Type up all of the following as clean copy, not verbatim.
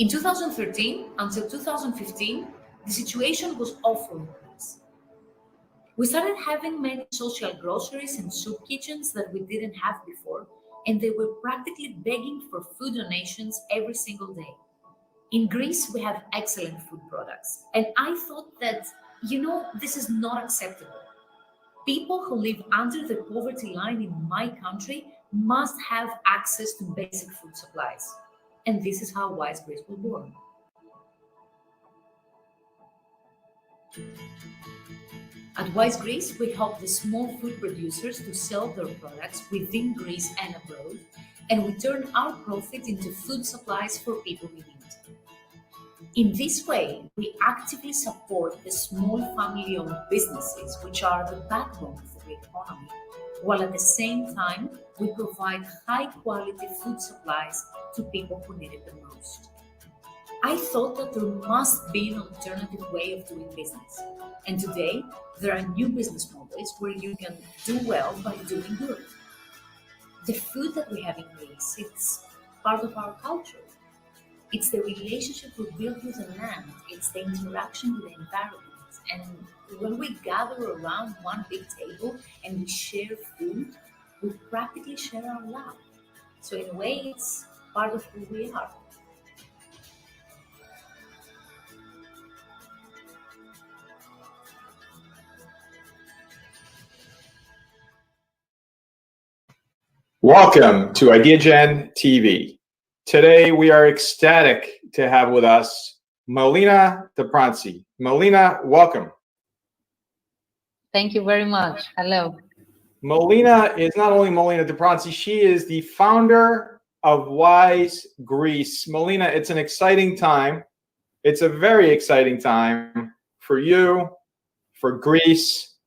In 2013 until 2015, the situation was awful in Greece. We started having many social groceries and soup kitchens that we didn't have before, and they were practically begging for food donations every single day. In Greece, we have excellent food products, and I thought that, this is not acceptable. People who live under the poverty line in my country must have access to basic food supplies. And this is how Wise Greece was born. At Wise Greece, we help the small food producers to sell their products within Greece and abroad, and we turn our profit into food supplies for people in need. In this way, we actively support the small family-owned businesses, which are the backbone of the Greek economy, while at the same time, we provide high-quality food supplies to people who need it the most. I thought that there must be an alternative way of doing business. And today, there are new business models where you can do well by doing good. The food that we have in Greece, it's part of our culture. It's the relationship we build with the land. It's the interaction with the environment. And when we gather around one big table and we share food, we practically share our love. So in a way, it's part of who we are. Welcome to Ideagen TV. Today we are ecstatic to have with us Melina Taprantzi. Melina, welcome. Thank you very much. Hello. Melina is not only Melina Taprantzi, she is the founder of Wise Greece. Melina, it's an exciting time. It's a very exciting time for you, for Greece,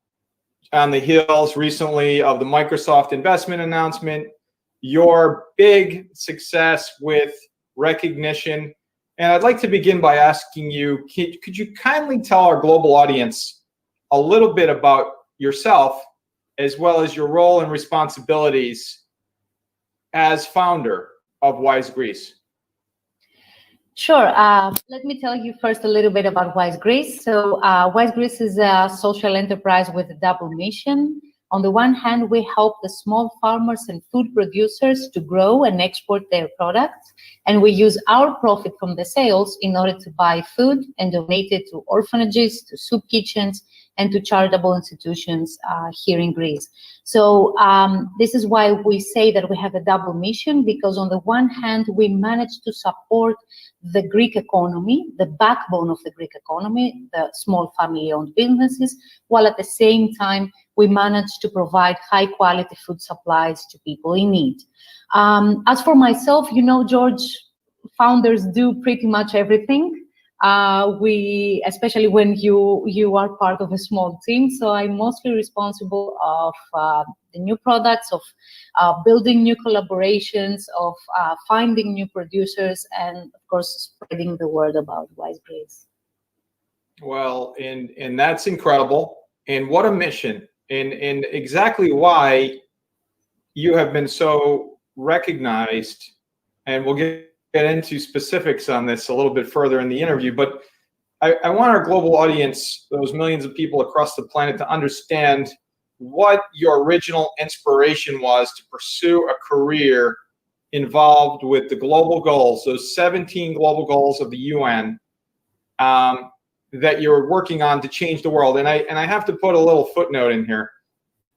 on the heels recently of the Microsoft investment announcement, your big success with recognition. And I'd like to begin by asking you, could you kindly tell our global audience a little bit about yourself, as well as your role and responsibilities as founder of Wise Greece? Sure. Let me tell you first a little bit about Wise Greece. So Wise Greece is a social enterprise with a double mission. On the one hand, we help the small farmers and food producers to grow and export their products. And we use our profit from the sales in order to buy food and donate it to orphanages, to soup kitchens, and to charitable institutions here in Greece. So this is why we say that we have a double mission, because on the one hand, we manage to support the Greek economy, the backbone of the Greek economy, the small family-owned businesses, while at the same time, we manage to provide high-quality food supplies to people in need. As for myself, George, founders do pretty much everything. Especially when you are part of a small team. So I'm mostly responsible of the new products, of building new collaborations, of finding new producers, and of course, spreading the word about Wise Greece. Well, and that's incredible. And what a mission. And exactly why you have been so recognized, and we'll get into specifics on this a little bit further in the interview, but I want our global audience, those millions of people across the planet, to understand what your original inspiration was to pursue a career involved with the global goals, those 17 global goals of the UN that you're working on to change the world. And I have to put a little footnote in here.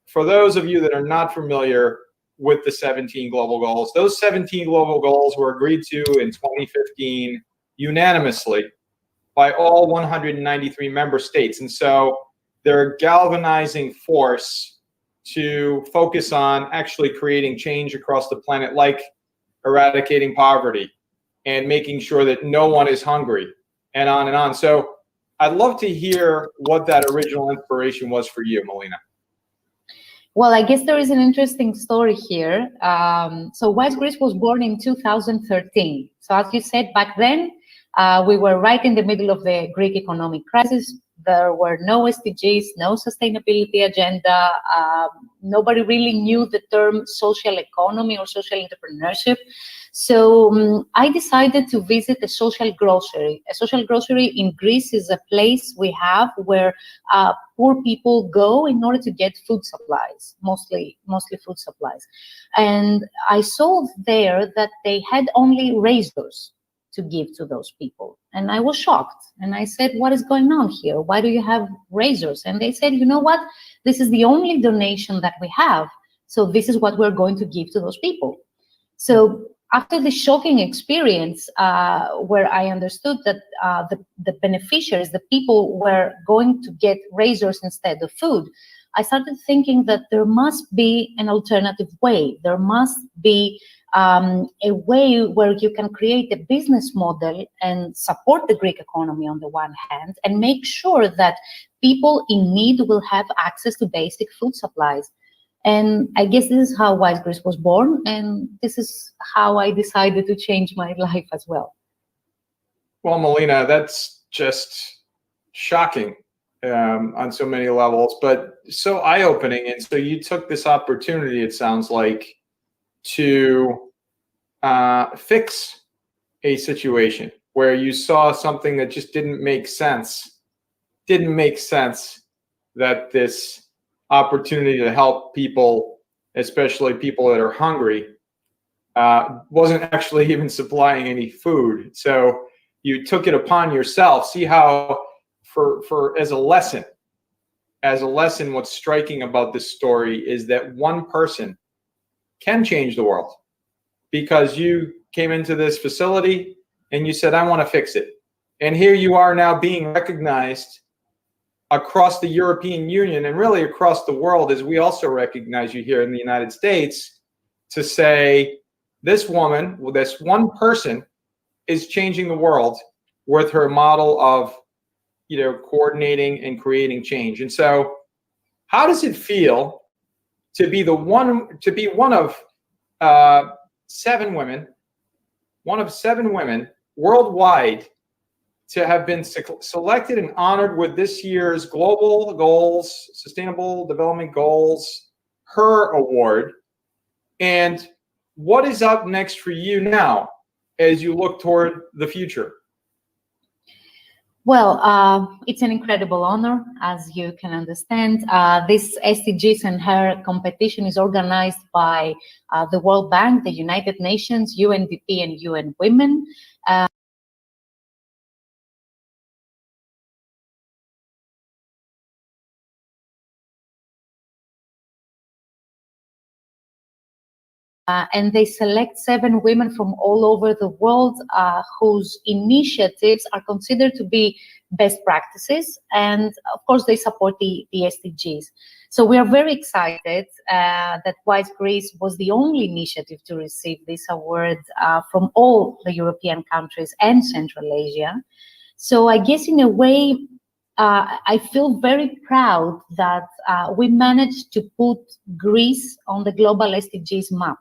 For those of you that are not familiar with the 17 global goals, those 17 global goals were agreed to in 2015 unanimously by all 193 member states. And so they're a galvanizing force to focus on actually creating change across the planet, like eradicating poverty and making sure that no one is hungry, and on and on. So I'd love to hear what that original inspiration was for you, Melina. Well, I guess there is an interesting story here. So Wise Greece was born in 2013. So as you said, back then, we were right in the middle of the Greek economic crisis. There were no SDGs, no sustainability agenda. Nobody really knew the term social economy or social entrepreneurship. So I decided to visit a social grocery. A social grocery in Greece is a place we have where poor people go in order to get food supplies, mostly food supplies. And I saw there that they had only razors to give to those people. And I was shocked. And I said, what is going on here? Why do you have razors? And they said, you know what? This is the only donation that we have. So this is what we're going to give to those people. So after the shocking experience, where I understood that the beneficiaries, the people, were going to get razors instead of food, I started thinking that there must be an alternative way. There must be a way where you can create a business model and support the Greek economy on the one hand, and make sure that people in need will have access to basic food supplies. And I guess this is how Wise Greece was born, and this is how I decided to change my life as well. Well, Melina, that's just shocking on so many levels, but so eye-opening. And so you took this opportunity, it sounds like, to fix a situation where you saw something that just didn't make sense. Didn't make sense that this opportunity to help people, especially people that are hungry, wasn't actually even supplying any food. So you took it upon yourself. See how, for as a lesson, what's striking about this story is that one person can change the world, because you came into this facility and you said, I want to fix it. And here you are now being recognized across the European Union and really across the world, as we also recognize you here in the United States, to say this woman, well, this one person, is changing the world with her model of, coordinating and creating change. And so, how does it feel to be one of seven women worldwide to have been selected and honored with this year's Global Goals, Sustainable Development Goals, Her Award? And what is up next for you now as you look toward the future? Well, it's an incredible honor, as you can understand. This SDGs and Her competition is organized by the World Bank, the United Nations, UNDP, and UN Women. And they select 7 women from all over the world whose initiatives are considered to be best practices. And of course, they support the SDGs. So we are very excited that Wise Greece was the only initiative to receive this award from all the European countries and Central Asia. So I guess in a way, I feel very proud that we managed to put Greece on the global SDGs map.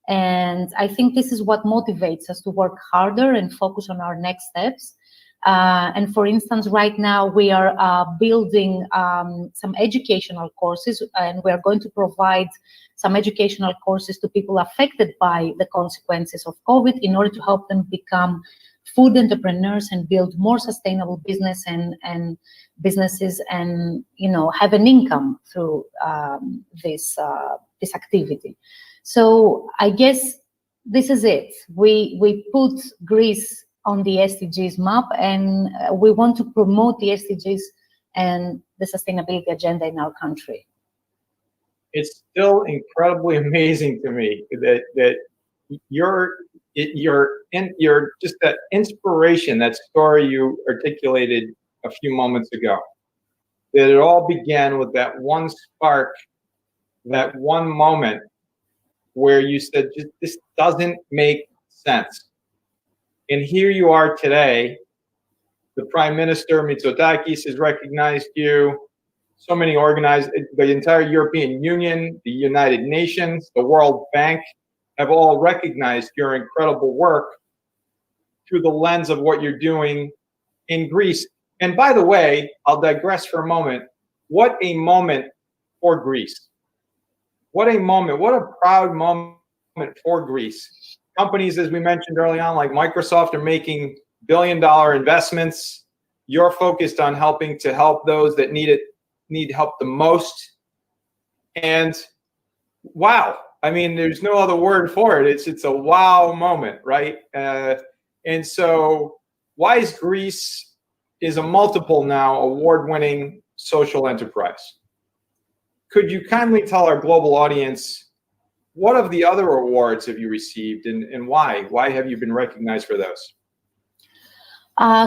And I think this is what motivates us to work harder and focus on our next steps. And for instance, right now we are building some educational courses, and we are going to provide some educational courses to people affected by the consequences of COVID in order to help them become food entrepreneurs and build more sustainable businesses and have an income through this activity. So I guess this is it. We put Greece on the SDGs map, and we want to promote the SDGs and the sustainability agenda in our country. It's still incredibly amazing to me that you're just that inspiration, that story you articulated a few moments ago, that it all began with that one spark, that one moment where you said, this doesn't make sense. And here you are today. The Prime Minister, Mitsotakis, has recognized you. So many organized, the entire European Union, the United Nations, the World Bank have all recognized your incredible work through the lens of what you're doing in Greece And by the way, I'll digress for a moment. What a moment for Greece. What a moment, what a proud moment for Greece. Companies, as we mentioned early on, like Microsoft are making billion-dollar investments. You're focused on helping to help those that need help the most. And wow, I mean, there's no other word for it. It's a wow moment, right? And so Wise Greece is a multiple now award-winning social enterprise. Could you kindly tell our global audience, what of the other awards have you received and why? Why have you been recognized for those?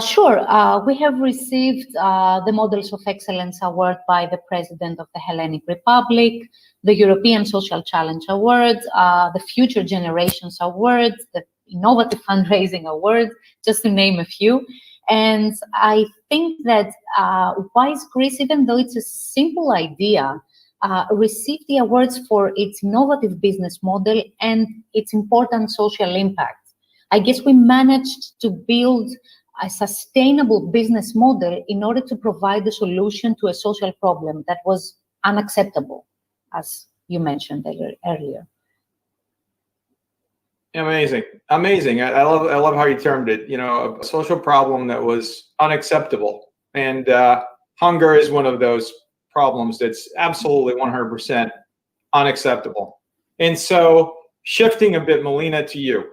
Sure. We have received the Models of Excellence Award by the President of the Hellenic Republic, the European Social Challenge Award, the Future Generations Award, the Innovative Fundraising Award, just to name a few. And I think that Wise Greece, even though it's a simple idea, received the awards for its innovative business model and its important social impact. I guess we managed to build a sustainable business model in order to provide a solution to a social problem that was unacceptable, as you mentioned earlier. Amazing, amazing. I love how you termed it. You know, a social problem that was unacceptable, and hunger is one of those problems that's absolutely 100% unacceptable. And so, shifting a bit, Melina, to you,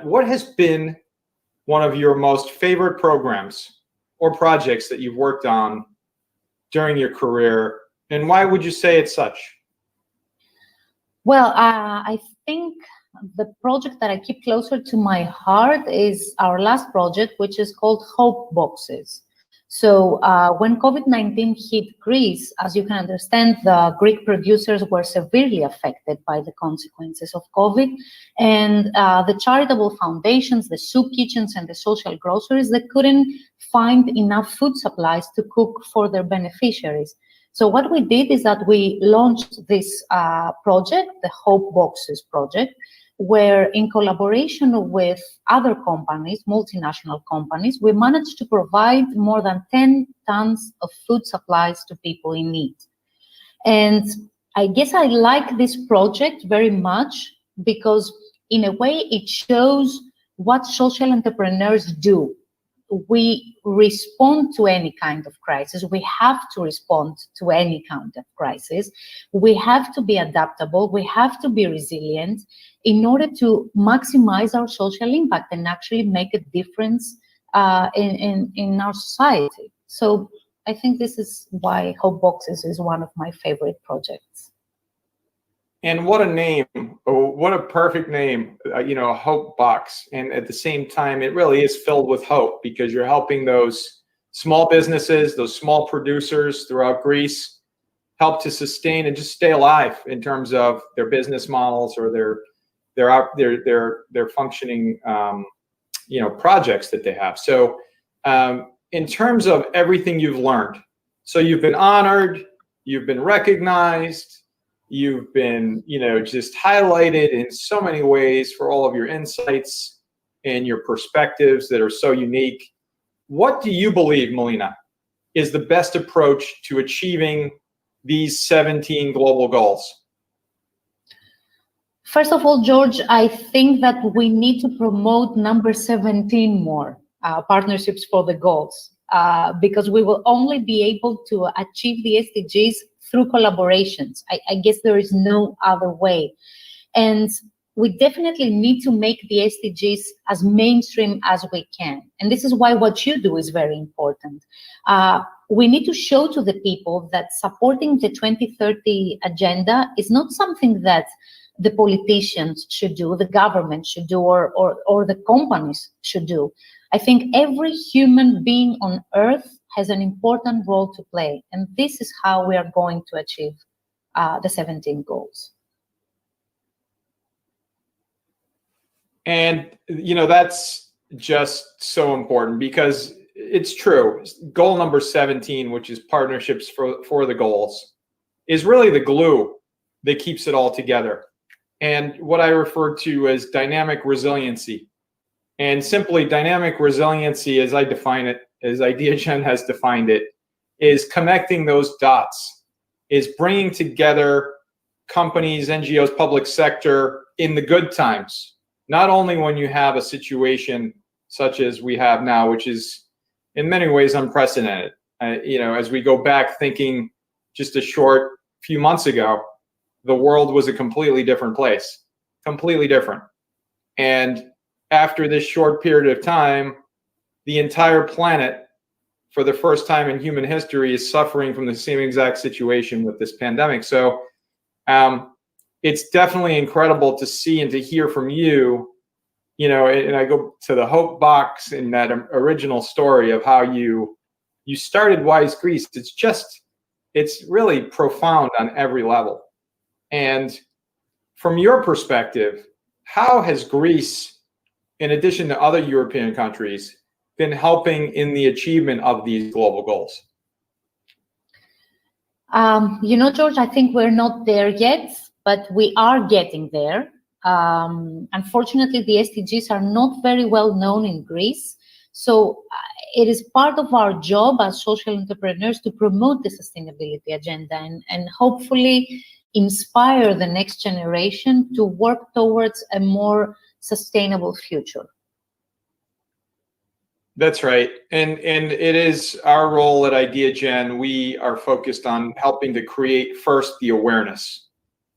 what has been one of your most favorite programs or projects that you've worked on during your career, and why would you say it's such? Well, I think the project that I keep closer to my heart is our last project, which is called Hope Boxes. So when COVID-19 hit Greece, as you can understand, the Greek producers were severely affected by the consequences of COVID. And the charitable foundations, the soup kitchens, and the social groceries, they couldn't find enough food supplies to cook for their beneficiaries. So what we did is that we launched this project, the Hope Boxes project, where in collaboration with other companies, multinational companies, we managed to provide more than 10 tons of food supplies to people in need. And I guess I like this project very much because in a way it shows what social entrepreneurs do. We respond to any kind of crisis. We have to respond to any kind of crisis. We have to be adaptable. We have to be resilient in order to maximize our social impact and actually make a difference in our society. So I think this is why Hope Boxes is one of my favorite projects. And what a name, what a perfect name, you know, a hope box. And at the same time, it really is filled with hope because you're helping those small businesses, those small producers throughout Greece, help to sustain and just stay alive in terms of their business models or their functioning, you know, projects that they have. So in terms of everything you've learned, so you've been honored, you've been recognized, you've been, you know, just highlighted in so many ways for all of your insights and your perspectives that are so unique. What do you believe, Melina, is the best approach to achieving these 17 global goals? First of all, George, I think that we need to promote number 17 more, partnerships for the goals, because we will only be able to achieve the SDGs through collaborations. I guess there is no other way. And we definitely need to make the SDGs as mainstream as we can. And this is why what you do is very important. We need to show to the people that supporting the 2030 agenda is not something that the politicians should do, the government should do, or the companies should do. I think every human being on Earth has an important role to play, and this is how we are going to achieve the 17 goals. And, you know, that's just so important because it's true. Goal number 17, which is partnerships for the goals, is really the glue that keeps it all together. And what I refer to as dynamic resiliency. And simply dynamic resiliency, as I define it, as Ideagen has defined it, is connecting those dots, is bringing together companies, NGOs, public sector in the good times, not only when you have a situation such as we have now, which is in many ways unprecedented. As we go back thinking just a short few months ago, the world was a completely different place, completely different. And after this short period of time, the entire planet, for the first time in human history, is suffering from the same exact situation with this pandemic. So it's definitely incredible to see and to hear from you, and I go to the hope box in that original story of how you started Wise Greece. It's really profound on every level. And from your perspective, how has Greece, in addition to other European countries, been helping in the achievement of these global goals? George, I think we're not there yet, but we are getting there. Unfortunately, the SDGs are not very well known in Greece. So it is part of our job as social entrepreneurs to promote the sustainability agenda and hopefully inspire the next generation to work towards a more sustainable future. That's right. And it is our role at Ideagen. We are focused on helping to create first the awareness,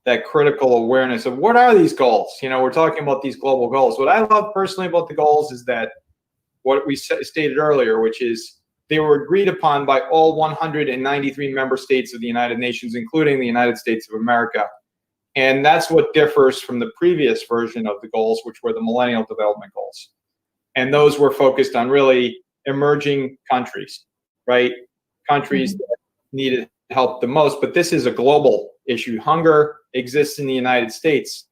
that critical awareness of what are these goals. We're talking about these global goals. What I love personally about the goals is that what we stated earlier, which is they were agreed upon by all 193 member states of the United Nations, including the United States of America. And that's what differs from the previous version of the goals, which were the Millennial Development Goals. And those were focused on really emerging countries, right? Countries that needed help the most. But this is a global issue. Hunger exists in the United States.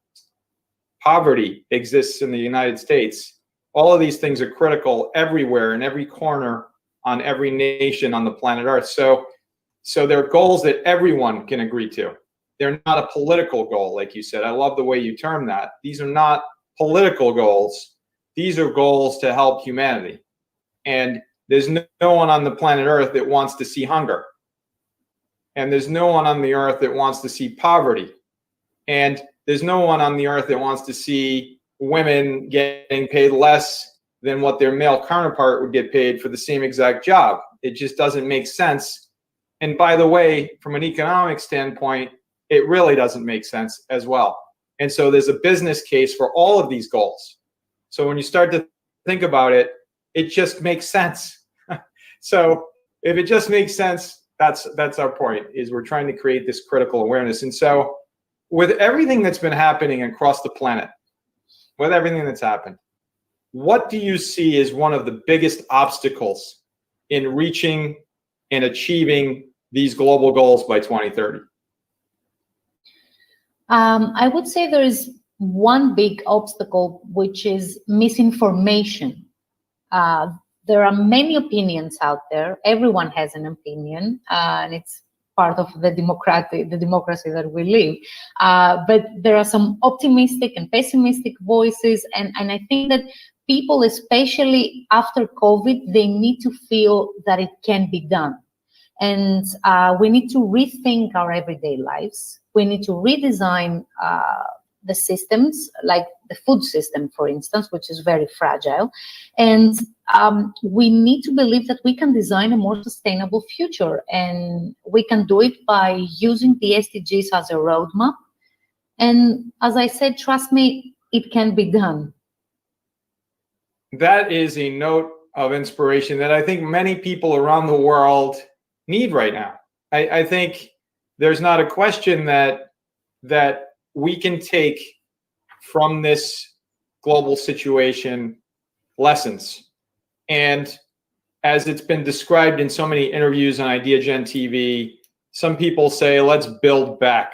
Poverty exists in the United States. All of these things are critical everywhere, in every corner, on every nation on the planet Earth. So they're goals that everyone can agree to. They're not a political goal, like you said. I love the way you term that. These are not political goals. These are goals to help humanity. And there's no one on the planet Earth that wants to see hunger. And there's no one on the earth that wants to see poverty. And there's no one on the earth that wants to see women getting paid less than what their male counterpart would get paid for the same exact job. It just doesn't make sense. And by the way, from an economic standpoint, it really doesn't make sense as well. And so there's a business case for all of these goals. So when you start to think about it, it just makes sense. So if it just makes sense, that's our point, is we're trying to create this critical awareness. And so with everything that's been happening across the planet, with everything that's happened, what do you see as one of the biggest obstacles in reaching and achieving these global goals by 2030? I would say there is one big obstacle, which is misinformation. There are many opinions out there. Everyone has an opinion, and it's part of the democracy that we live. But there are some optimistic and pessimistic voices, and I think that people, especially after COVID, they need to feel that it can be done. And we need to rethink our everyday lives. We need to redesign the systems, like the food system, for instance, which is very fragile. And we need to believe that we can design a more sustainable future. And we can do it by using the SDGs as a roadmap. And as I said, trust me, it can be done. That is a note of inspiration that I think many people around the world need right now. I think there's not a question that we can take from this global situation lessons. And as it's been described in so many interviews on Ideagen TV, some people say, let's build back.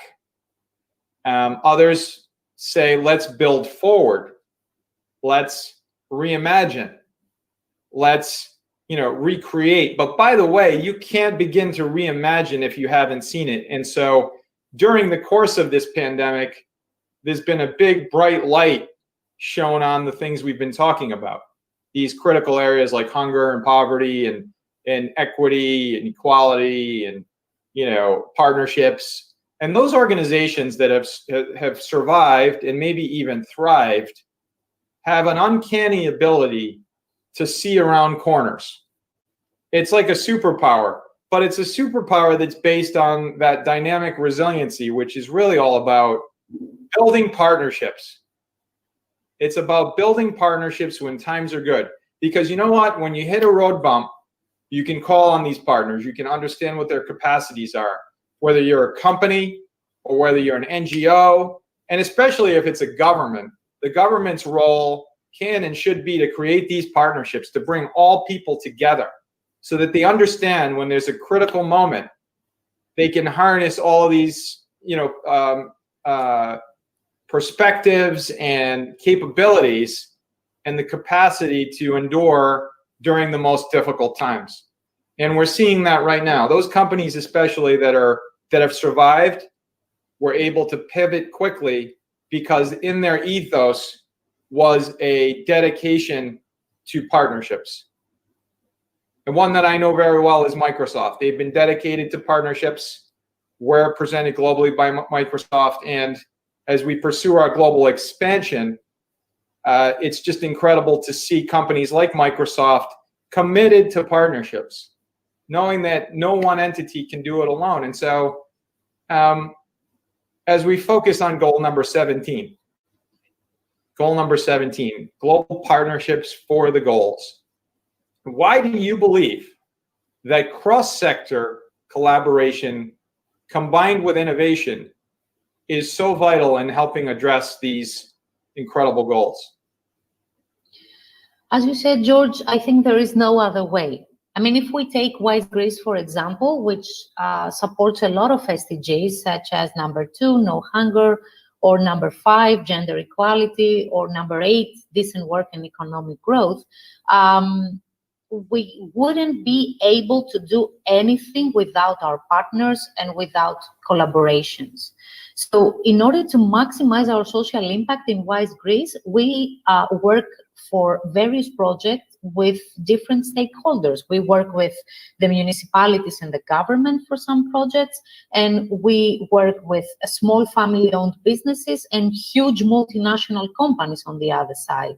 Others say, let's build forward. Let's reimagine. Let's recreate. But by the way, you can't begin to reimagine if you haven't seen it. And so during the course of this pandemic, there's been a big bright light shown on the things we've been talking about. these critical areas like hunger and poverty and equity and equality and, partnerships. And those organizations that have survived and maybe even thrived have an uncanny ability to see around corners. It's like a superpower, but it's a superpower that's based on that dynamic resiliency, which is really all about building partnerships. It's about building partnerships when times are good. Because you know what? When you hit a road bump, you can call on these partners. You can understand what their capacities are, whether you're a company or whether you're an NGO, and especially if it's a government. The government's role can and should be to create these partnerships, to bring all people together so that they understand when there's a critical moment, they can harness all of these, perspectives and capabilities and the capacity to endure during the most difficult times. And we're seeing that right now. Those companies, especially that have survived, were able to pivot quickly because in their ethos was a dedication to partnerships. And one that I know very well is Microsoft. They've been dedicated to partnerships. We're presented globally by Microsoft. And as we pursue our global expansion, it's just incredible to see companies like Microsoft committed to partnerships, knowing that no one entity can do it alone. And so as we focus on goal number 17, global partnerships for the goals. Why do you believe that cross-sector collaboration combined with innovation is so vital in helping address these incredible goals? As you said, George, I think there is no other way. I mean, if we take Wise Greece, for example, which supports a lot of SDGs, such as number 2, no hunger, or number 5, gender equality, or number 8, decent work and economic growth, we wouldn't be able to do anything without our partners and without collaborations. So in order to maximize our social impact in Wise Greece, we work for various projects with different stakeholders. We work with the municipalities and the government for some projects, and we work with small family-owned businesses and huge multinational companies on the other side.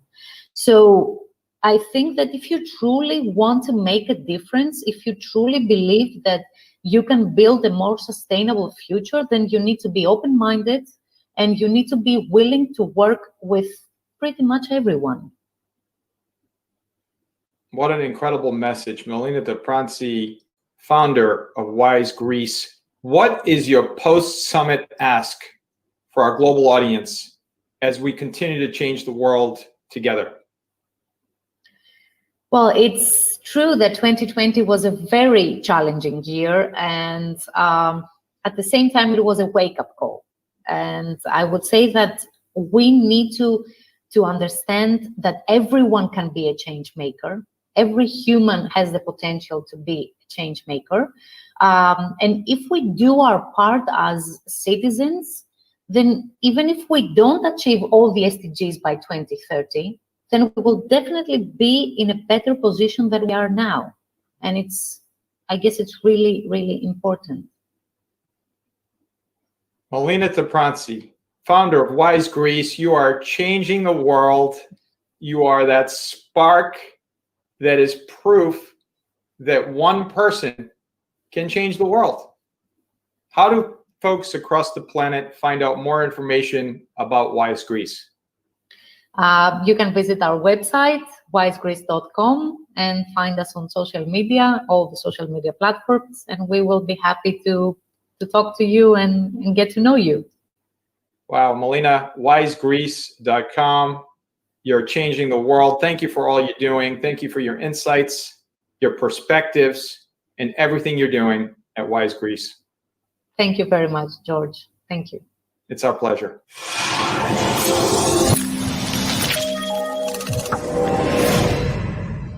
So I think that if you truly want to make a difference, if you truly believe that you can build a more sustainable future, then you need to be open-minded and you need to be willing to work with pretty much everyone. What an incredible message. Melina Taprantzi, founder of Wise Greece. What is your post-summit ask for our global audience as we continue to change the world together? Well, it's true that 2020 was a very challenging year, and at the same time, it was a wake-up call. And I would say that we need to understand that everyone can be a change maker. Every human has the potential to be a change maker. And if we do our part as citizens, then even if we don't achieve all the SDGs by 2030, then we will definitely be in a better position than we are now. And I guess it's really, really important. Melina Taprantzi, founder of Wise Greece, you are changing the world. You are that spark that is proof that one person can change the world. How do folks across the planet find out more information about Wise Greece? You can visit our website, wisegreece.com, and find us on social media, all the social media platforms, and we will be happy to talk to you and get to know you. Wow, Melina, wisegreece.com. You're changing the world. Thank you for all you're doing. Thank you for your insights, your perspectives, and everything you're doing at Wise Greece. Thank you very much, George. Thank you. It's our pleasure.